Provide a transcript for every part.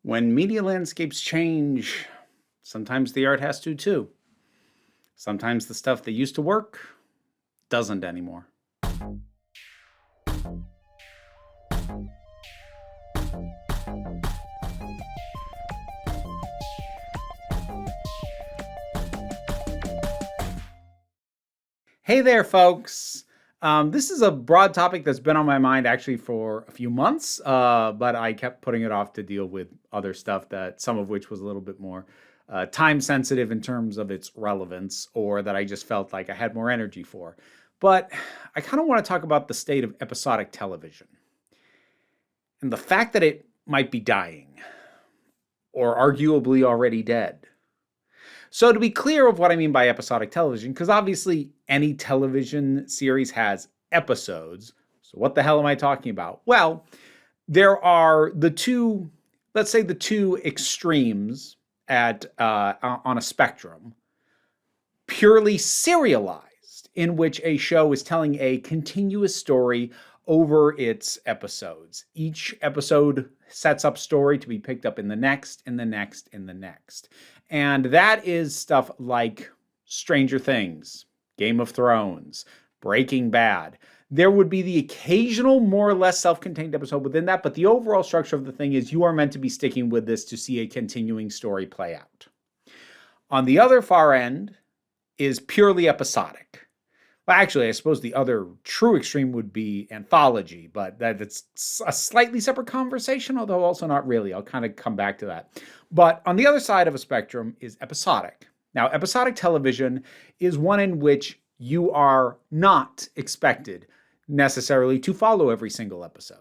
When media landscapes change, sometimes the art has to too. Sometimes the stuff that used to work doesn't anymore. Hey there, folks. This is a broad topic that's been on my mind actually for a few months, but I kept putting it off to deal with other stuff that some of which was a little bit more time sensitive in terms of its relevance, or that I just felt like I had more energy for. But I kind of want to talk about the state of episodic television and the fact that it might be dying, or arguably already dead. So to be clear of what I mean by episodic television, because obviously any television series has episodes. So what the hell am I talking about? Well, there are the two, let's say the two extremes on a spectrum, purely serialized, in which a show is telling a continuous story over its episodes. Each episode sets up story to be picked up in the next, in the next, in the next. And that is stuff like Stranger Things, Game of Thrones, Breaking Bad. There would be the occasional more or less self-contained episode within that, but the overall structure of the thing is you are meant to be sticking with this to see a continuing story play out. On the other far end is purely episodic. Well, actually, I suppose the other true extreme would be anthology, but that's a slightly separate conversation, although also not really. I'll kind of come back to that. But on the other side of a spectrum is episodic. Now, episodic television is one in which you are not expected necessarily to follow every single episode.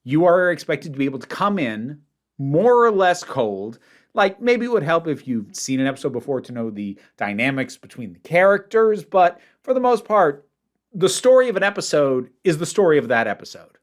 You are expected to be able to come in more or less cold. Like, maybe it would help if you've seen an episode before to know the dynamics between the characters, but for the most part, the story of an episode is the story of that episode.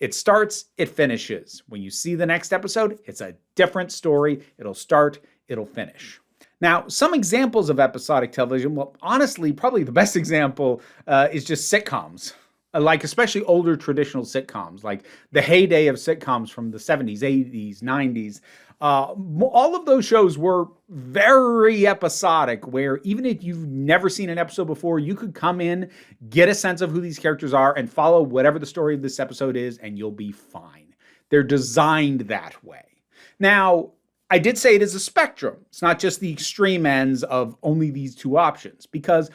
It starts, it finishes. When you see the next episode, it's a different story. It'll start, it'll finish. Now, some examples of episodic television, well, honestly, probably the best example is just sitcoms. Like especially older traditional sitcoms, like the heyday of sitcoms from the 70s, 80s, 90s. All of those shows were very episodic, where even if you've never seen an episode before, you could come in, get a sense of who these characters are, and follow whatever the story of this episode is, and you'll be fine. They're designed that way. Now, I did say it is a spectrum. It's not just the extreme ends of only these two options, because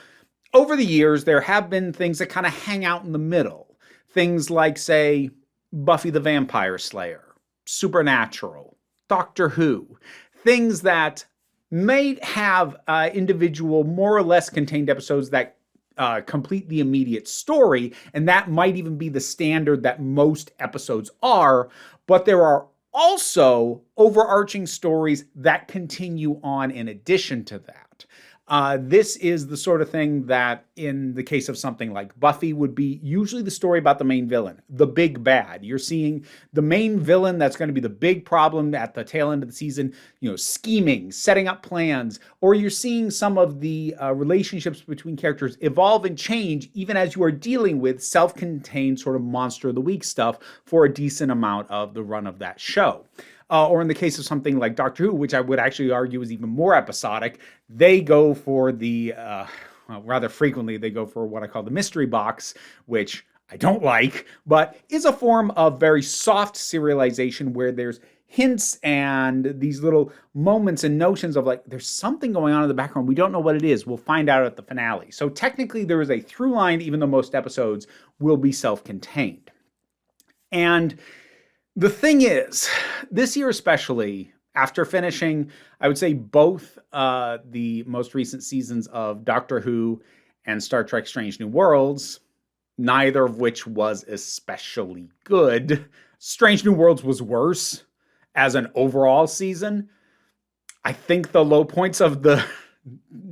over the years, there have been things that kind of hang out in the middle. Things like, say, Buffy the Vampire Slayer, Supernatural, Doctor Who. Things that may have individual, more or less contained episodes that complete the immediate story, and that might even be the standard that most episodes are, but there are also overarching stories that continue on in addition to that. This is the sort of thing that, in the case of something like Buffy, would be usually the story about the main villain, the big bad. You're seeing the main villain that's going to be the big problem at the tail end of the season, scheming, setting up plans, or you're seeing some of the relationships between characters evolve and change even as you are dealing with self-contained sort of monster of the week stuff for a decent amount of the run of that show. Or in the case of something like Doctor Who, which I would actually argue is even more episodic, they go for rather frequently, they go for what I call the mystery box, which I don't like, but is a form of very soft serialization where there's hints and these little moments and notions of like, there's something going on in the background. We don't know what it is. We'll find out at the finale. So technically there is a through line, even though most episodes will be self-contained. And the thing is, this year especially, after finishing, I would say both the most recent seasons of Doctor Who and Star Trek Strange New Worlds, neither of which was especially good. Strange New Worlds was worse as an overall season. I think the low points of the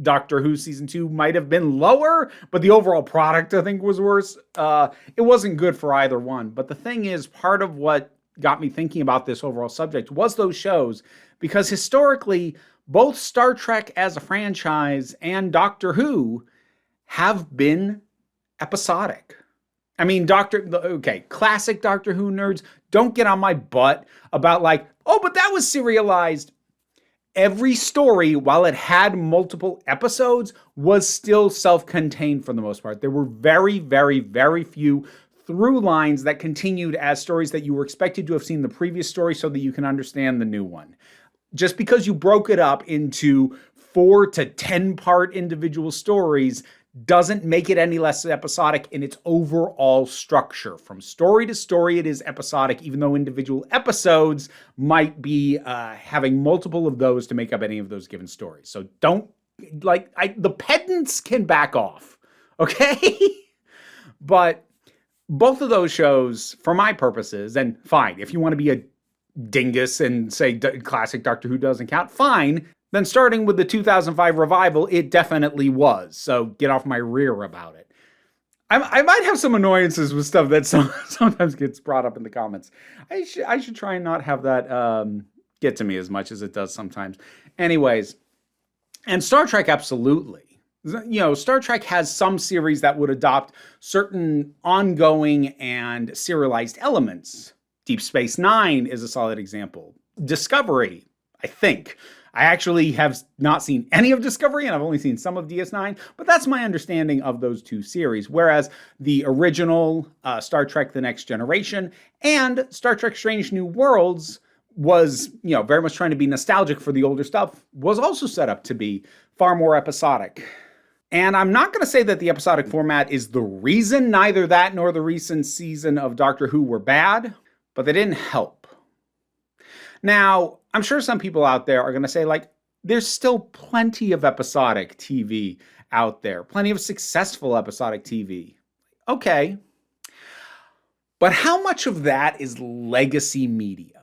Doctor Who season 2 might have been lower, but the overall product, I think, was worse. It wasn't good for either one. But the thing is, part of what got me thinking about this overall subject was those shows, because historically, both Star Trek as a franchise and Doctor Who have been episodic. I mean, classic Doctor Who nerds, don't get on my butt about like, oh, but that was serialized. Every story, while it had multiple episodes, was still self-contained for the most part. There were very, very, very few through lines that continued as stories that you were expected to have seen the previous story so that you can understand the new one. Just because you broke it up into 4 to 10 part individual stories doesn't make it any less episodic in its overall structure. From story to story, it is episodic, even though individual episodes might be having multiple of those to make up any of those given stories. So don't, the pedants can back off, okay? But both of those shows, for my purposes, and fine, if you want to be a dingus and say classic Doctor Who doesn't count, fine. Then starting with the 2005 revival, it definitely was. So get off my rear about it. I might have some annoyances with stuff that sometimes gets brought up in the comments. I should try and not have that get to me as much as it does sometimes. Anyways, and Star Trek, absolutely. You know, Star Trek has some series that would adopt certain ongoing and serialized elements. Deep Space Nine is a solid example. Discovery, I think. I actually have not seen any of Discovery, and I've only seen some of DS9, but that's my understanding of those two series. Whereas the original Star Trek The Next Generation and Star Trek Strange New Worlds was, very much trying to be nostalgic for the older stuff, was also set up to be far more episodic. And I'm not going to say that the episodic format is the reason neither that nor the recent season of Doctor Who were bad, but they didn't help. Now, I'm sure some people out there are going to say, there's still plenty of episodic TV out there, plenty of successful episodic TV. Okay. But how much of that is legacy media?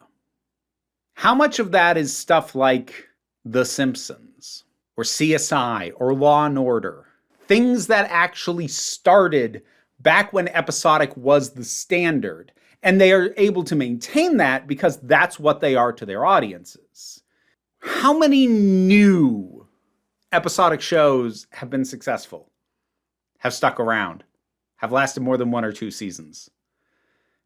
How much of that is stuff like The Simpsons or CSI or Law and Order? Things that actually started back when episodic was the standard. And they are able to maintain that because that's what they are to their audiences. How many new episodic shows have been successful, have stuck around, have lasted more than 1 or 2 seasons?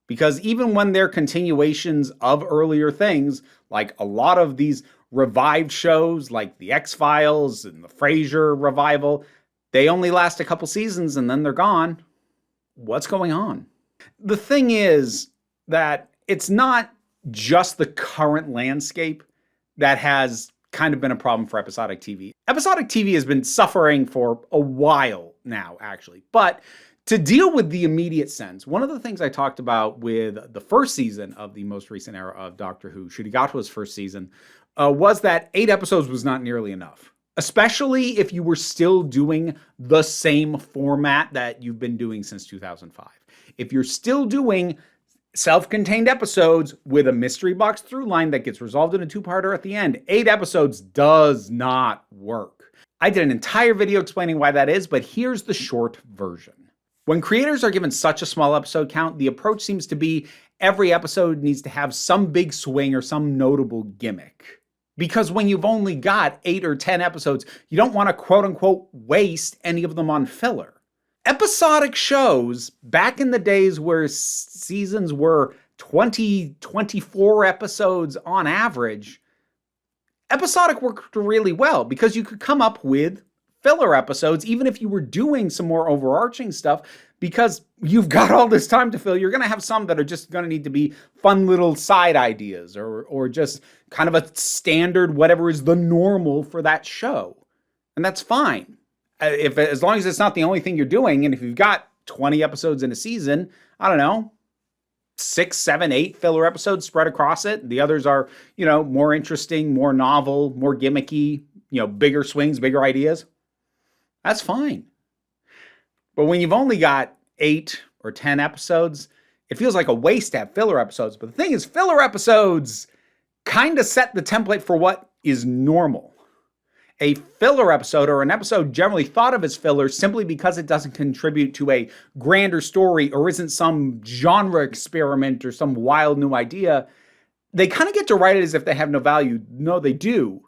Because even when they're continuations of earlier things, like a lot of these revived shows like The X-Files and the Frasier revival, they only last a couple seasons and then they're gone. What's going on? The thing is that it's not just the current landscape that has kind of been a problem for episodic TV. Episodic TV has been suffering for a while now, actually. But to deal with the immediate sense, one of the things I talked about with the first season of the most recent era of Doctor Who, Shurigawa's first season, was that 8 episodes was not nearly enough. Especially if you were still doing the same format that you've been doing since 2005. If you're still doing self-contained episodes with a mystery box through line that gets resolved in a 2-parter at the end, 8 episodes does not work. I did an entire video explaining why that is, but here's the short version. When creators are given such a small episode count, the approach seems to be every episode needs to have some big swing or some notable gimmick. Because when you've only got 8 or 10 episodes, you don't want to quote-unquote waste any of them on filler. Episodic shows, back in the days where seasons were 20, 24 episodes on average, episodic worked really well because you could come up with filler episodes, even if you were doing some more overarching stuff, because you've got all this time to fill. You're going to have some that are just going to need to be fun little side ideas or just kind of a standard whatever is the normal for that show. And that's fine. As long as it's not the only thing you're doing, and if you've got 20 episodes in a season, I don't know, 6, 7, 8 filler episodes spread across it. The others are, more interesting, more novel, more gimmicky, bigger swings, bigger ideas. That's fine. But when you've only got 8 or 10 episodes, it feels like a waste to have filler episodes. But the thing is, filler episodes kind of set the template for what is normal. A filler episode, or an episode generally thought of as filler simply because it doesn't contribute to a grander story or isn't some genre experiment or some wild new idea, they kind of get to write it as if they have no value. No, they do.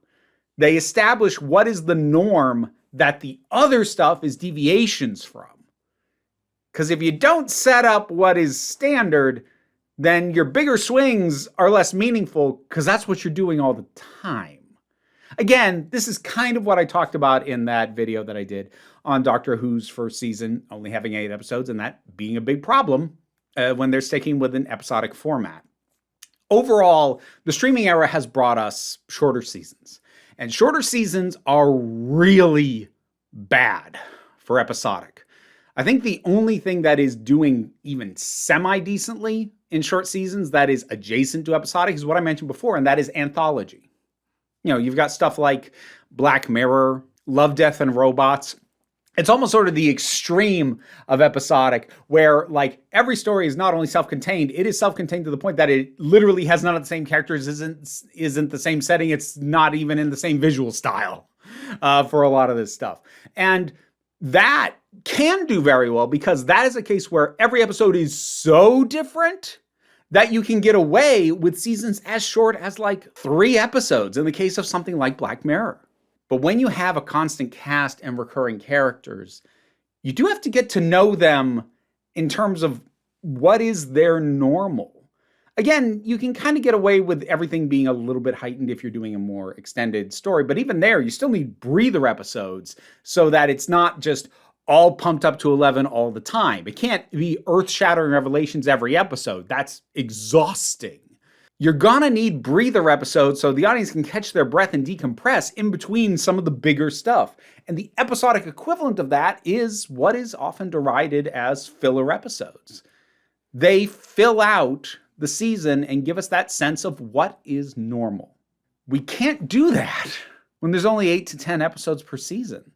They establish what is the norm that the other stuff is deviations from. Because if you don't set up what is standard, then your bigger swings are less meaningful because that's what you're doing all the time. Again, this is kind of what I talked about in that video that I did on Doctor Who's first season, only having 8 episodes, and that being a big problem when they're sticking with an episodic format. Overall, the streaming era has brought us shorter seasons. And shorter seasons are really bad for episodic. I think the only thing that is doing even semi-decently in short seasons that is adjacent to episodic is what I mentioned before, and that is anthology. You know, you've got stuff like Black Mirror, Love, Death, and Robots. It's almost sort of the extreme of episodic where like every story is not only self-contained, it is self-contained to the point that it literally has none of the same characters, isn't the same setting. It's not even in the same visual style for a lot of this stuff. And that can do very well because that is a case where every episode is so different that you can get away with seasons as short as like 3 episodes in the case of something like Black Mirror. But when you have a constant cast and recurring characters, you do have to get to know them in terms of what is their normal. Again, you can kind of get away with everything being a little bit heightened if you're doing a more extended story. But even there, you still need breather episodes so that it's not just all pumped up to 11 all the time. It can't be earth-shattering revelations every episode. That's exhausting. You're gonna need breather episodes so the audience can catch their breath and decompress in between some of the bigger stuff. And the episodic equivalent of that is what is often derided as filler episodes. They fill out the season and give us that sense of what is normal. We can't do that when there's only 8 to 10 episodes per season.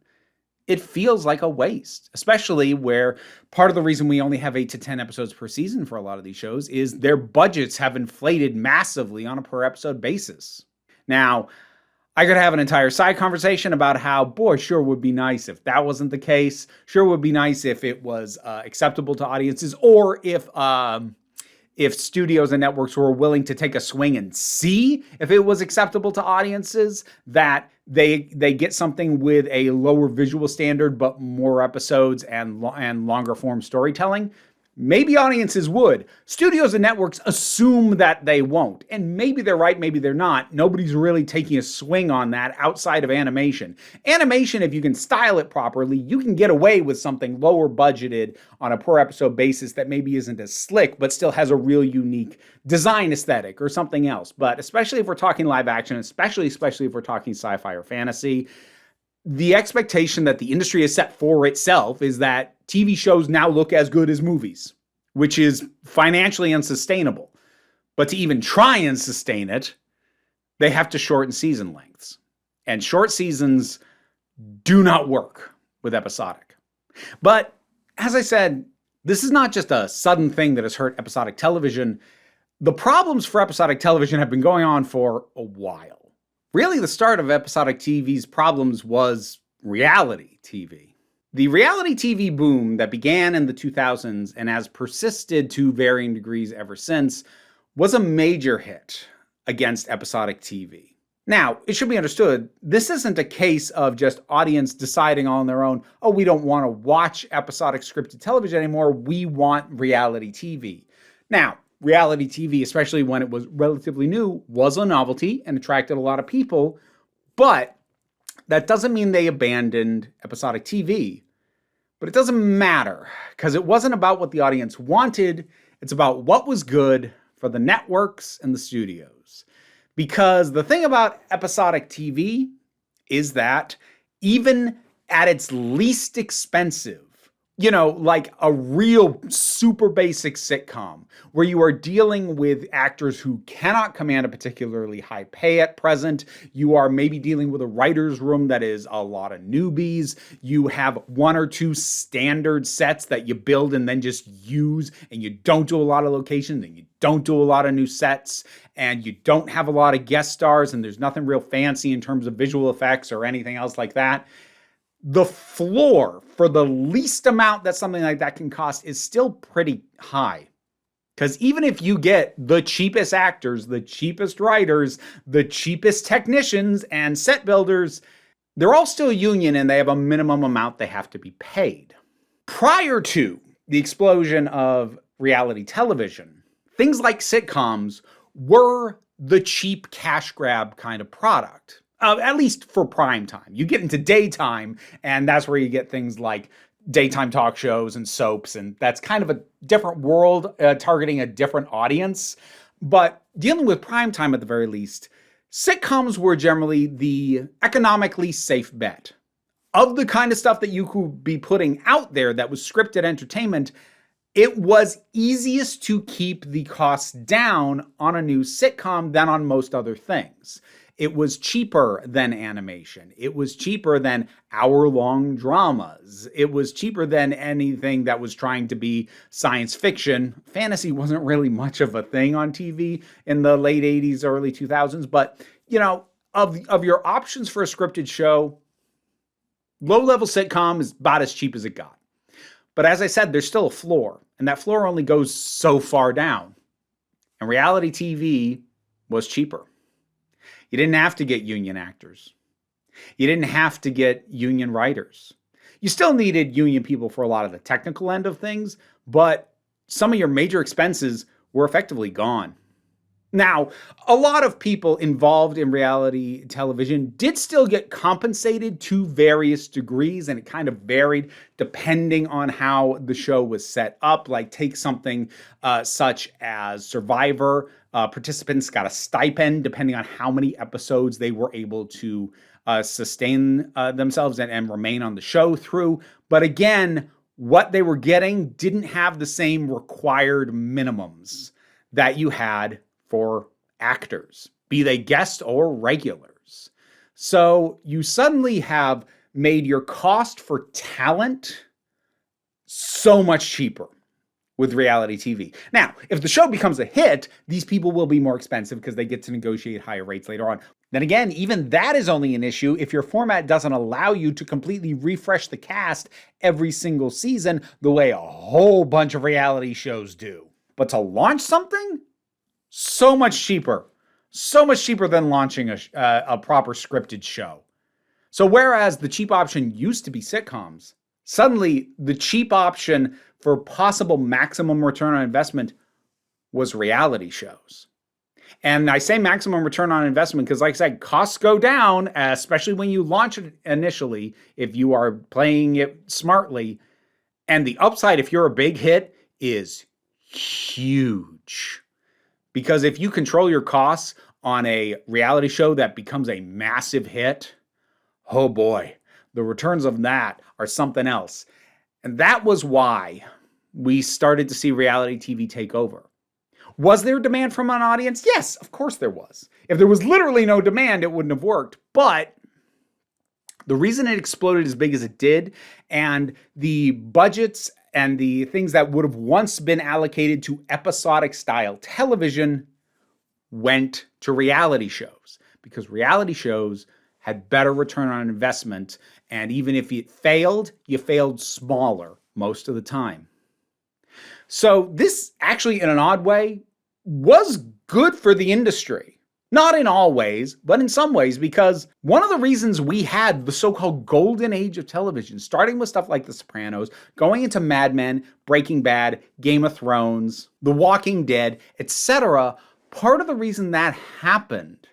It feels like a waste, especially where part of the reason we only have 8 to 10 episodes per season for a lot of these shows is their budgets have inflated massively on a per episode basis. Now, I could have an entire side conversation about how, boy, sure would be nice if that wasn't the case. Sure would be nice if it was acceptable to audiences, or if studios and networks were willing to take a swing and see if it was acceptable to audiences, that they get something with a lower visual standard but more episodes and longer form storytelling. Maybe audiences would. Studios and networks assume that they won't. And maybe they're right, maybe they're not. Nobody's really taking a swing on that outside of animation. Animation, if you can style it properly, you can get away with something lower budgeted on a per episode basis that maybe isn't as slick, but still has a real unique design aesthetic or something else. But especially if we're talking live action, especially if we're talking sci-fi or fantasy, the expectation that the industry has set for itself is that TV shows now look as good as movies, which is financially unsustainable. But to even try and sustain it, they have to shorten season lengths. And short seasons do not work with episodic. But as I said, this is not just a sudden thing that has hurt episodic television. The problems for episodic television have been going on for a while. Really, the start of episodic TV's problems was reality TV. The reality TV boom that began in the 2000s and has persisted to varying degrees ever since was a major hit against episodic TV. Now, it should be understood, this isn't a case of just audience deciding on their own, oh, we don't want to watch episodic scripted television anymore, we want reality TV. Now, reality TV, especially when it was relatively new, was a novelty and attracted a lot of people, but that doesn't mean they abandoned episodic TV. But it doesn't matter, because it wasn't about what the audience wanted, it's about what was good for the networks and the studios. Because the thing about episodic TV is that even at its least expensive, you know, like a real super basic sitcom where you are dealing with actors who cannot command a particularly high pay at present. You are maybe dealing with a writer's room that is a lot of newbies. You have 1 or 2 standard sets that you build and then just use, and you don't do a lot of locations and you don't do a lot of new sets and you don't have a lot of guest stars and there's nothing real fancy in terms of visual effects or anything else like that. The floor for the least amount that something like that can cost is still pretty high. Because even if you get the cheapest actors, the cheapest writers, the cheapest technicians and set builders, they're all still union and they have a minimum amount they have to be paid. Prior to the explosion of reality television, things like sitcoms were the cheap cash grab kind of product, at least for prime time. You get into daytime, and that's where you get things like daytime talk shows and soaps, and that's kind of a different world, targeting a different audience. But dealing with prime time at the very least, sitcoms were generally the economically safe bet. Of the kind of stuff that you could be putting out there that was scripted entertainment, it was easiest to keep the costs down on a new sitcom than on most other things. It was cheaper than animation. It was cheaper than hour-long dramas. It was cheaper than anything that was trying to be science fiction. Fantasy wasn't really much of a thing on TV in the late 80s, early 2000s. But, of your options for a scripted show, low-level sitcom is about as cheap as it got. But as I said, there's still a floor, and that floor only goes so far down. And reality TV was cheaper. You didn't have to get union actors. You didn't have to get union writers. You still needed union people for a lot of the technical end of things, but some of your major expenses were effectively gone. Now, a lot of people involved in reality television did still get compensated to various degrees, and it kind of varied depending on how the show was set up. Like, take something such as Survivor. Participants got a stipend depending on how many episodes they were able to sustain themselves and remain on the show through. But again, what they were getting didn't have the same required minimums that you had for actors, be they guests or regulars. So you suddenly have made your cost for talent so much cheaper with reality TV. Now, if the show becomes a hit, these people will be more expensive because they get to negotiate higher rates later on. Then again, even that is only an issue if your format doesn't allow you to completely refresh the cast every single season the way a whole bunch of reality shows do. But to launch something, so much cheaper than launching a proper scripted show. So whereas the cheap option used to be sitcoms, suddenly the cheap option for possible maximum return on investment was reality shows. And I say maximum return on investment because, like I said, costs go down, especially when you launch it initially, if you are playing it smartly. And the upside, if you're a big hit, is huge. Because if you control your costs on a reality show that becomes a massive hit, oh boy, the returns of that are something else. And that was why we started to see reality TV take over. Was there demand from an audience? Yes, of course there was. If there was literally no demand, it wouldn't have worked. But the reason it exploded as big as it did, and the budgets and the things that would have once been allocated to episodic style television went to reality shows, because reality shows had better return on investment. And even if it failed, you failed smaller most of the time. So this actually, in an odd way, was good for the industry. Not in all ways, but in some ways, because one of the reasons we had the so-called golden age of television, starting with stuff like The Sopranos, going into Mad Men, Breaking Bad, Game of Thrones, The Walking Dead, etc., part of the reason that happened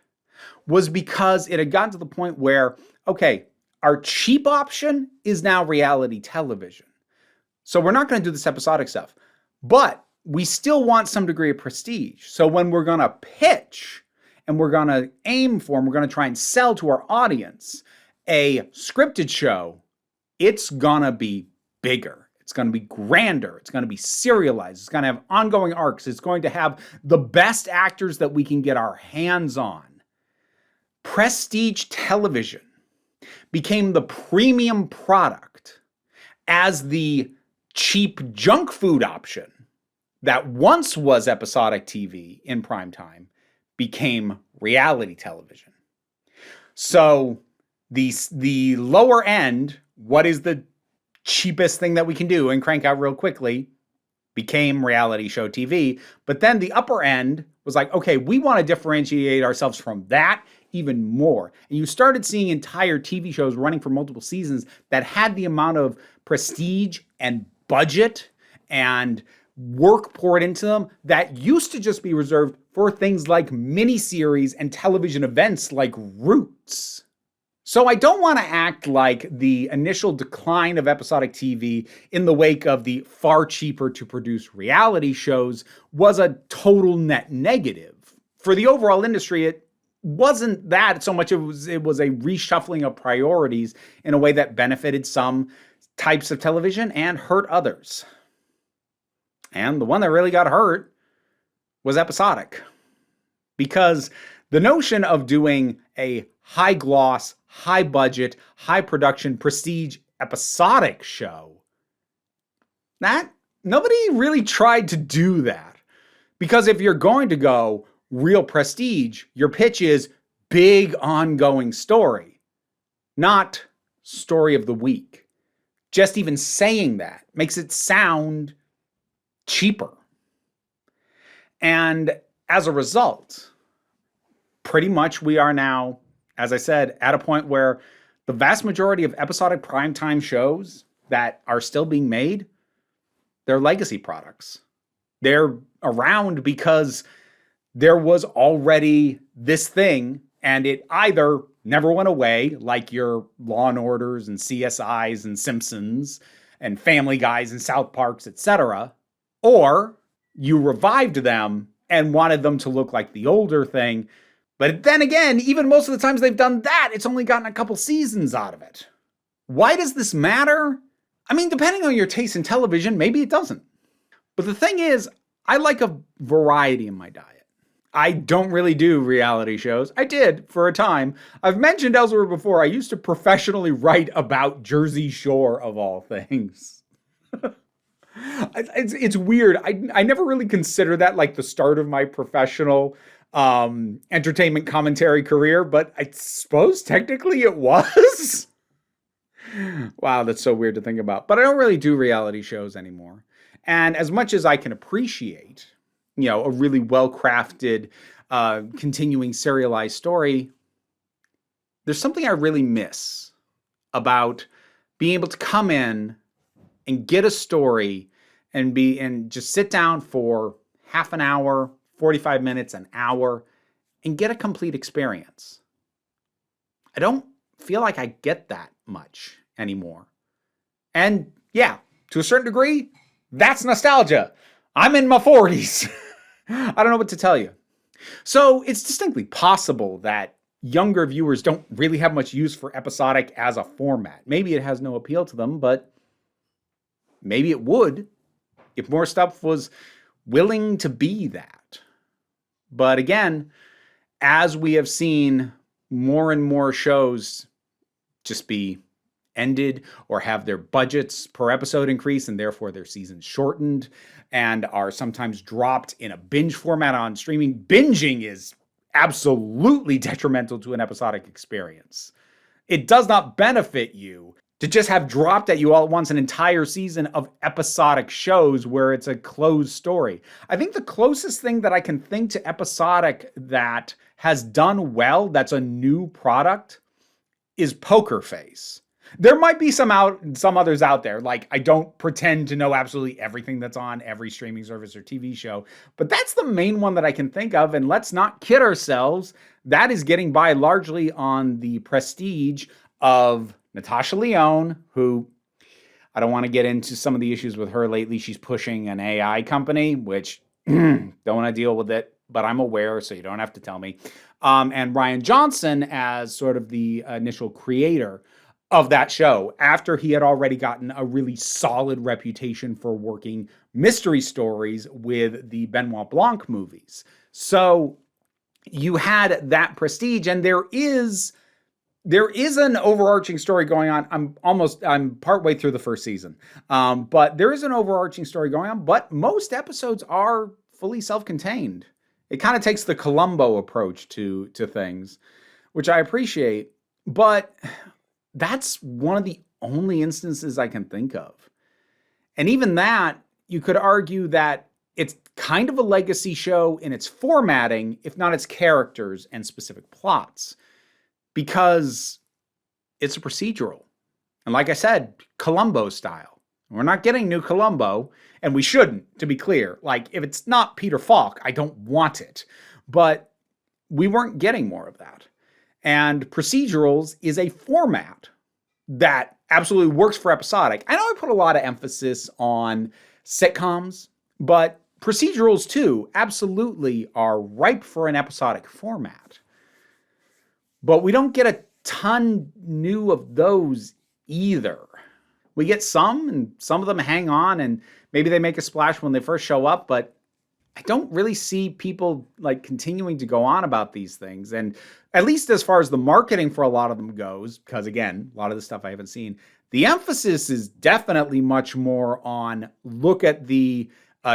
was because it had gotten to the point where, okay, our cheap option is now reality television. So we're not going to do this episodic stuff, but we still want some degree of prestige. So when we're going to pitch and we're going to aim for, and we're going to try and sell to our audience a scripted show, it's going to be bigger. It's going to be grander. It's going to be serialized. It's going to have ongoing arcs. It's going to have the best actors that we can get our hands on. Prestige television became the premium product as the cheap junk food option that once was episodic TV in prime time became reality television. So the lower end, what is the cheapest thing that we can do and crank out real quickly, became reality show TV. But then the upper end was like, okay, we want to differentiate ourselves from that even more. And you started seeing entire TV shows running for multiple seasons that had the amount of prestige and budget and work poured into them that used to just be reserved for things like miniseries and television events like Roots. So I don't want to act like the initial decline of episodic TV in the wake of the far cheaper to produce reality shows was a total net negative. For the overall industry, it wasn't that so much. It was a reshuffling of priorities in a way that benefited some types of television and hurt others. And the one that really got hurt was episodic. Because the notion of doing a high gloss, high budget, high production, prestige episodic show, that nobody really tried to do that. Because if you're going to go real prestige, your pitch is big ongoing story, not story of the week. Just even saying that makes it sound cheaper. And as a result, pretty much we are now, as I said, at a point where the vast majority of episodic primetime shows that are still being made, they're legacy products. They're around because there was already this thing, and it either never went away, like your Law and Orders and CSIs and Simpsons and Family Guys and South Parks, etc., or you revived them and wanted them to look like the older thing. But then again, even most of the times they've done that, it's only gotten a couple seasons out of it. Why does this matter? I mean, depending on your taste in television, maybe it doesn't. But the thing is, I like a variety in my diet. I don't really do reality shows. I did for a time. I've mentioned elsewhere before, I used to professionally write about Jersey Shore of all things. It's weird. I never really considered that like the start of my professional entertainment commentary career, but I suppose technically it was. Wow, that's so weird to think about. But I don't really do reality shows anymore. And as much as I can appreciate, a really well-crafted, continuing serialized story, there's something I really miss about being able to come in and get a story and just sit down for half an hour, 45 minutes, an hour, and get a complete experience. I don't feel like I get that much anymore. And yeah, to a certain degree, that's nostalgia. I'm in my 40s. I don't know what to tell you. So it's distinctly possible that younger viewers don't really have much use for episodic as a format. Maybe it has no appeal to them, but maybe it would if more stuff was willing to be that. But again, as we have seen more and more shows just be ended or have their budgets per episode increase and therefore their seasons shortened and are sometimes dropped in a binge format on streaming, binging is absolutely detrimental to an episodic experience. It does not benefit you to just have dropped at you all at once an entire season of episodic shows where it's a closed story. I think the closest thing that I can think to episodic that has done well, that's a new product, is Poker Face. There might be some others out there. Like, I don't pretend to know absolutely everything that's on every streaming service or TV show, but that's the main one that I can think of. And let's not kid ourselves. That is getting by largely on the prestige of Natasha Lyonne, who I don't want to get into some of the issues with her lately. She's pushing an AI company, which don't want to deal with it, but I'm aware, so you don't have to tell me. And Ryan Johnson as sort of the initial creator of that show, after he had already gotten a really solid reputation for working mystery stories with the Benoit Blanc movies. So you had that prestige, and there is an overarching story going on. I'm partway through the first season. But there is an overarching story going on, but most episodes are fully self-contained. It kind of takes the Columbo approach to things, which I appreciate, but that's one of the only instances I can think of. And even that, you could argue that it's kind of a legacy show in its formatting, if not its characters and specific plots, because it's a procedural. And like I said, Columbo style. We're not getting New Columbo, and we shouldn't, to be clear. Like, if it's not Peter Falk, I don't want it. But we weren't getting more of that. And procedurals is a format that absolutely works for episodic. I know I put a lot of emphasis on sitcoms, but procedurals too absolutely are ripe for an episodic format. But we don't get a ton new of those either. We get some, and some of them hang on, and maybe they make a splash when they first show up, but I don't really see people like continuing to go on about these things. And at least as far as the marketing for a lot of them goes, because again, a lot of the stuff I haven't seen, the emphasis is definitely much more on look at the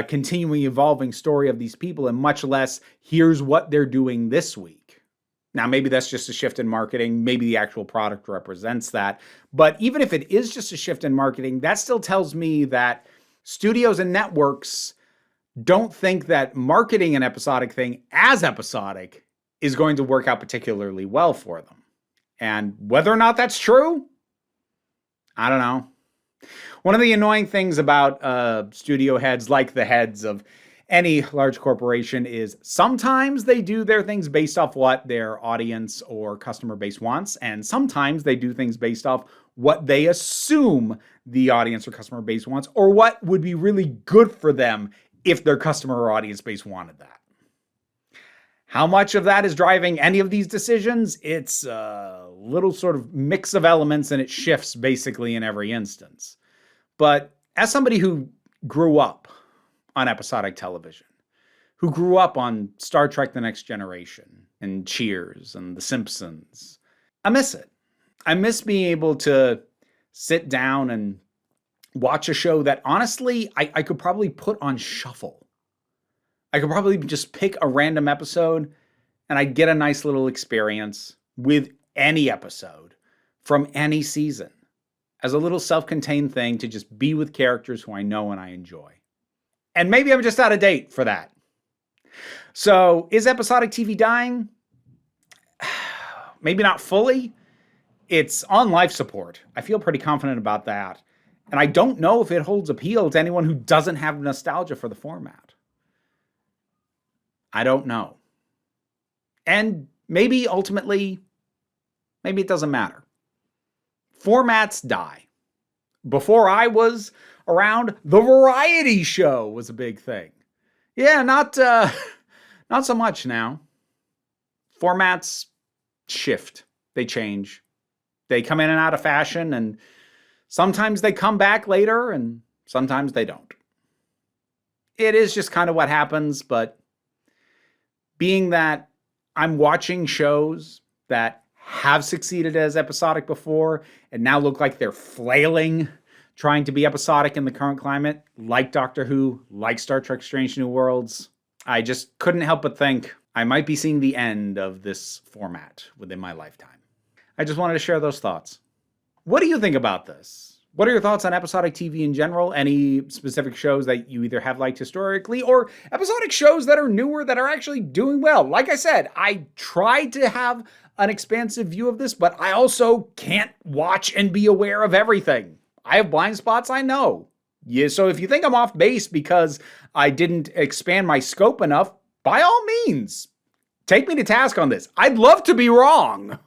continuing evolving story of these people and much less here's what they're doing this week. Now, maybe that's just a shift in marketing. Maybe the actual product represents that. But even if it is just a shift in marketing, that still tells me that studios and networks don't think that marketing an episodic thing as episodic is going to work out particularly well for them. And whether or not that's true, I don't know. One of the annoying things about studio heads, like the heads of any large corporation, is sometimes they do their things based off what their audience or customer base wants, and sometimes they do things based off what they assume the audience or customer base wants, or what would be really good for them if their customer or audience base wanted that. How much of that is driving any of these decisions? It's a little sort of mix of elements, and it shifts basically in every instance. But as somebody who grew up on episodic television, who grew up on Star Trek: The Next Generation and Cheers and The Simpsons, I miss it. I miss being able to sit down and watch a show that honestly I could probably put on shuffle. I could probably just pick a random episode and I'd get a nice little experience with any episode from any season as a little self-contained thing to just be with characters who I know and I enjoy. And maybe I'm just out of date for that. So is episodic TV dying? Maybe not fully. It's on life support. I feel pretty confident about that. And I don't know if it holds appeal to anyone who doesn't have nostalgia for the format. I don't know. And maybe ultimately, maybe it doesn't matter. Formats die. Before I was around, the variety show was a big thing. Yeah, not so much now. Formats shift. They change. They come in and out of fashion, and sometimes they come back later, and sometimes they don't. It is just kind of what happens, but being that I'm watching shows that have succeeded as episodic before and now look like they're flailing trying to be episodic in the current climate, like Doctor Who, like Star Trek: Strange New Worlds, I just couldn't help but think I might be seeing the end of this format within my lifetime. I just wanted to share those thoughts. What do you think about this? What are your thoughts on episodic TV in general? Any specific shows that you either have liked historically or episodic shows that are newer that are actually doing well? Like I said, I tried to have an expansive view of this, but I also can't watch and be aware of everything. I have blind spots, I know. Yeah, so if you think I'm off base because I didn't expand my scope enough, by all means, take me to task on this. I'd love to be wrong,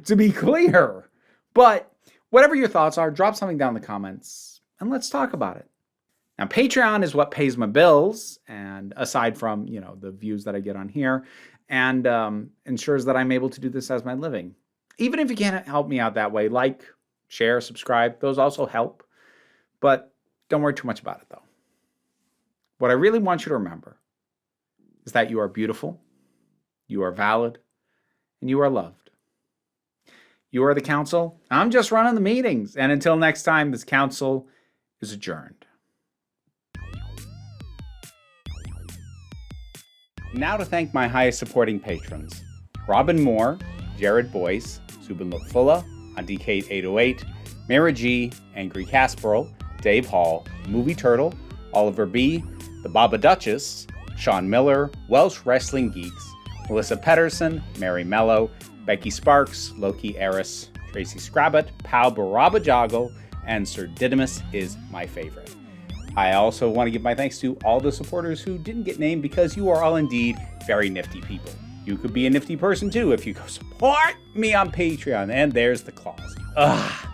to be clear. But whatever your thoughts are, drop something down in the comments and let's talk about it. Now, Patreon is what pays my bills, and aside from, the views that I get on here, and ensures that I'm able to do this as my living. Even if you can't help me out that way, like, share, subscribe, those also help. But don't worry too much about it, though. What I really want you to remember is that you are beautiful, you are valid, and you are loved. You are the council. I'm just running the meetings. And until next time, this council is adjourned. Now to thank my highest supporting patrons: Robin Moore, Jared Boyce, Subin Lutfulla, Andikate 808, Mara G, Angry Casperl, Dave Hall, Movie Turtle, Oliver B, The Baba Duchess, Sean Miller, Welsh Wrestling Geeks, Melissa Pedersen, Mary Mello, Becky Sparks, Loki Eris, Tracy Scrabbit, Pau Baraba Joggle, and Sir Didymus is my favorite. I also want to give my thanks to all the supporters who didn't get named because you are all indeed very nifty people. You could be a nifty person too if you go support me on Patreon, and there's the clause. Ugh.